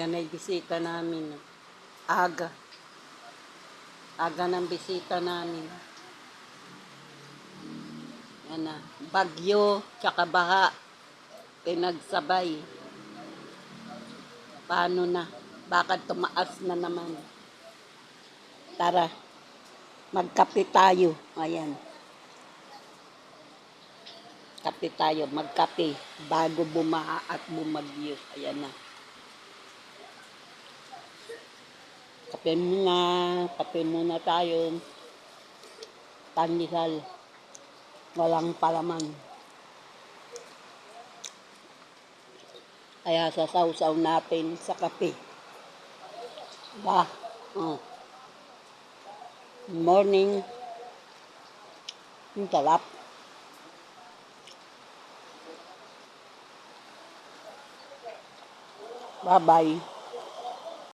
Yan ay bisita namin. Aga. Aga ng bisita namin. Yan na. Bagyo, tsaka baha. Pinagsabay. Paano na? Baka tumaas na naman. Tara. Magkape tayo. Ayan. Kape tayo. Magkape. Bago bumaha at bumagyo. Ayan na. Kape muna tayo. Pandesal. Walang palaman. Kaya sasawsaw natin sa kape. Ba? Morning. Ang sarap. Bye-bye.